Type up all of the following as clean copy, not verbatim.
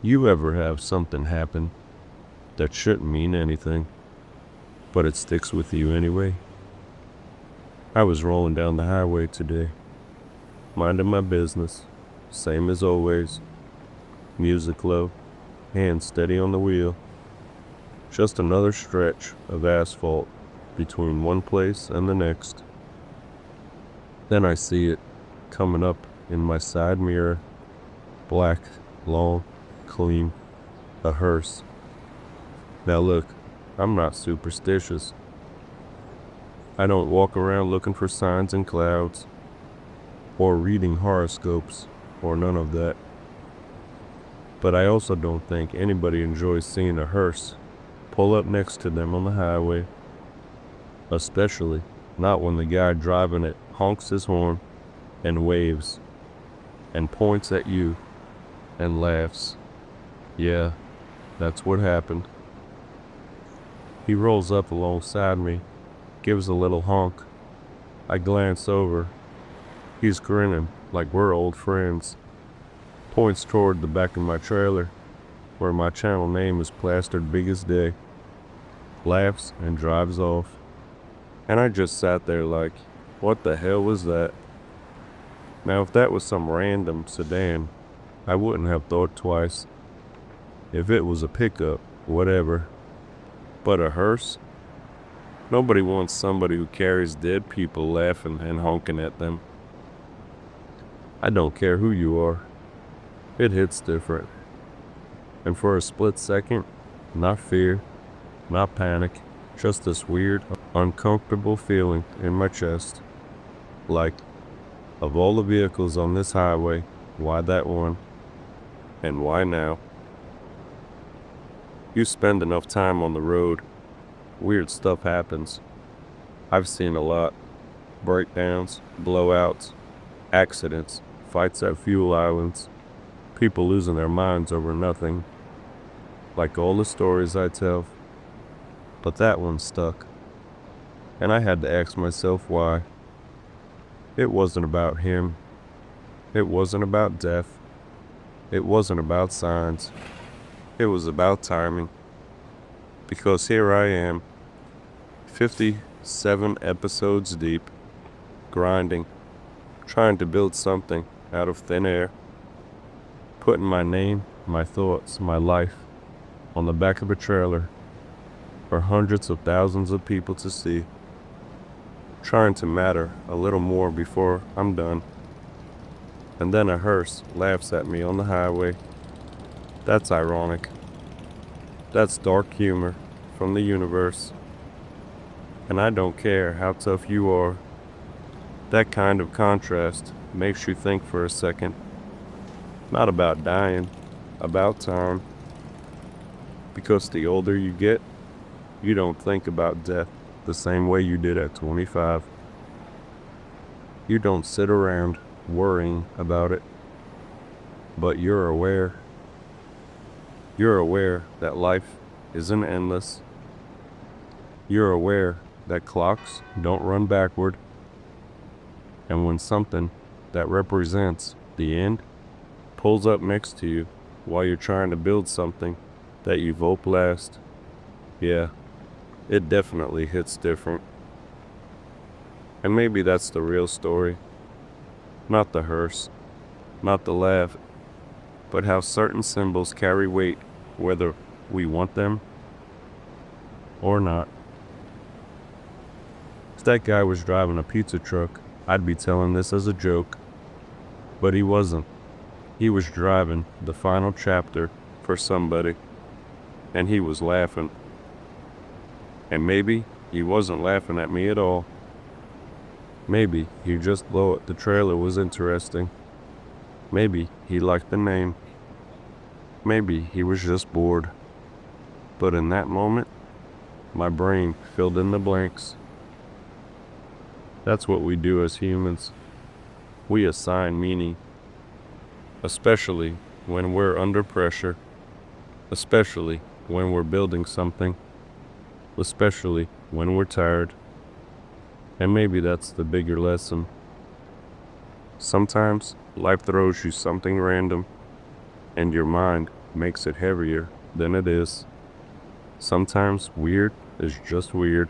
You ever have something happen that shouldn't mean anything, but it sticks with you anyway? I was rolling down the highway today, minding my business, same as always, music low, hands steady on the wheel. Just another stretch of asphalt between one place and the next. Then I see it coming up in my side mirror, black, long, clean, a hearse. Now look, I'm not superstitious. I don't walk around looking for signs in clouds, or reading horoscopes, or none of that. But I also don't think anybody enjoys seeing a hearse pull up next to them on the highway, especially not when the guy driving it honks his horn and waves and points at you and laughs. Yeah, that's what happened. He rolls up alongside me, gives a little honk. I glance over. He's grinning like we're old friends. Points toward the back of my trailer, where my channel name is plastered big as day. Laughs and drives off. And I just sat there like, what the hell was that? Now if that was some random sedan, I wouldn't have thought twice. If it was a pickup, whatever. But a hearse? Nobody wants somebody who carries dead people laughing and honking at them. I don't care who you are. It hits different. And for a split second, not fear, not panic, just this weird, uncomfortable feeling in my chest. Like, of all the vehicles on this highway, why that one? And why now? You spend enough time on the road, weird stuff happens. I've seen a lot. Breakdowns, blowouts, accidents, fights at fuel islands, people losing their minds over nothing. Like all the stories I tell. But that one stuck. And I had to ask myself why. It wasn't about him. It wasn't about death. It wasn't about signs. It was about timing. Because here I am, 57 episodes deep, grinding, trying to build something out of thin air, putting my name, my thoughts, my life on the back of a trailer for hundreds of thousands of people to see, trying to matter a little more before I'm done. And then a hearse laughs at me on the highway. That's ironic. That's dark humor from the universe. And I don't care how tough you are. That kind of contrast makes you think for a second. Not about dying, about time. Because the older you get, you don't think about death the same way you did at 25. You don't sit around worrying about it. But you're aware. You're aware that life isn't endless. You're aware that clocks don't run backward. And when something that represents the end pulls up next to you while you're trying to build something that you hope lasts, yeah, it definitely hits different. And maybe that's the real story. Not the hearse, not the laugh, but how certain symbols carry weight whether we want them or not. If that guy was driving a pizza truck, I'd be telling this as a joke. But he wasn't. He was driving the final chapter for somebody, and he was laughing. And maybe he wasn't laughing at me at all. Maybe he just thought the trailer was interesting. Maybe he liked the name. Maybe he was just bored. But in that moment, my brain filled in the blanks. That's what we do as humans. We assign meaning, especially when we're under pressure, especially when we're building something, especially when we're tired. And maybe that's the bigger lesson. Sometimes life throws you something random, and your mind makes it heavier than it is. Sometimes weird is just weird.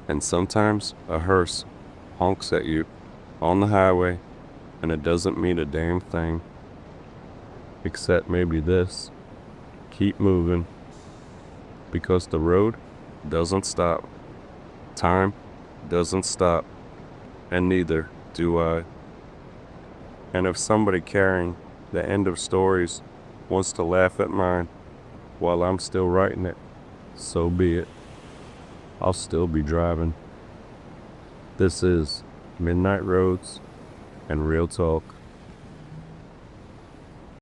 And sometimes a hearse honks at you on the highway and it doesn't mean a damn thing. Except maybe this: keep moving. Because the road doesn't stop. Time doesn't stop. And neither do I. And if somebody carrying the end of stories wants to laugh at mine while I'm still writing it, so be it. I'll still be driving. This is Midnight Roads and Real Talk.